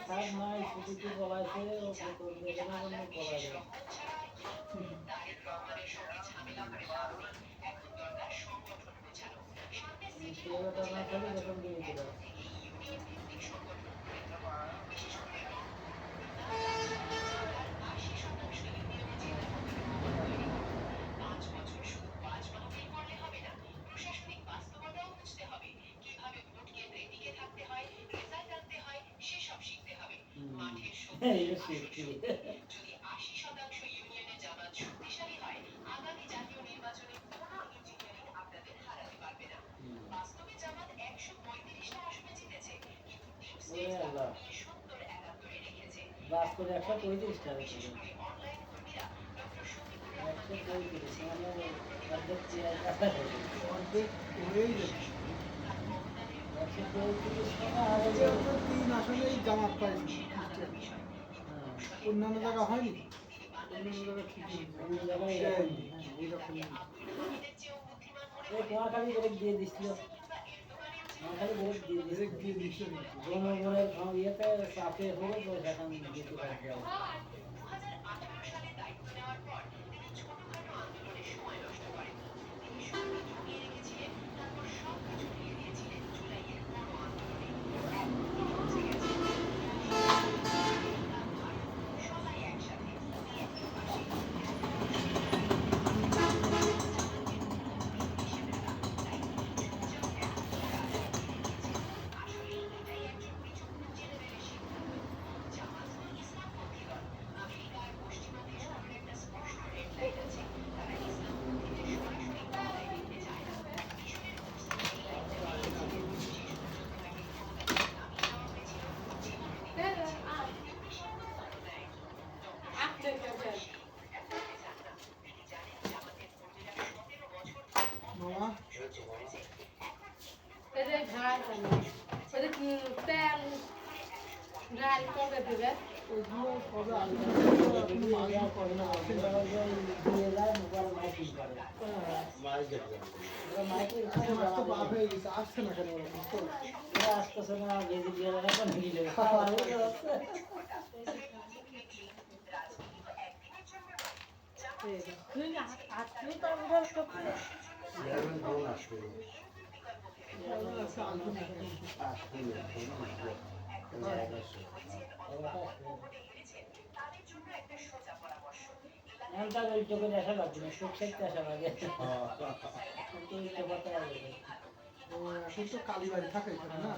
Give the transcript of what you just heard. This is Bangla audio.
থাক নাই শুধু কি বলাইছে ও তোর দেখে না কোনো বলাই দেবে সেবাটা না থাকলে যখন দিয়ে দিতে পারে এটা সত্যি ওরে আল্লাহ বাস করে 135 টাকা ছিল 135 মানে অর্ধেক টাকা অর্ধেক হয়েই যাবে। 135 টাকা আর এবার তো 3 আসলেই জামাত পাইছে অন্যান্য জায়গা হয়নি, অন্যান্য জায়গা ঠিকই অন্য জায়গায় দেয়নি, এরকম এইরকম এই নোয়াখালী ব্রেক দিয়ে দিছিল নোয়াখালী ব্রেক দিয়ে দিছিল ব্রেক দিয়ে দিচ্ছে কিন্তু। জনগণের ইয়েতে চাপে হলো তো সেখান দিতে পারছে মামা তেল ডাল কবে দেবে ওইগুলো কবে আসবে দিয়ে যায় মোবাইল মাইকিং করে ওরা মাইকিং মাছ তো বার হয়ে গেছে, আসছে না কেন ওরা বুঝতে পারছি। ওরা আসতেছে না গেজি দিয়ে এখন গিলে খাওয়া হয়ে যাচ্ছে আচ্ছা, আসবে না কেন? এমনটা ওই চোখে দেখা লাগবে না চোখ সেকতে আসা লাগে কিন্তু ওই চোখটা লাগে ও, এখন তো কালীবাড়ি থাকে এখানে না?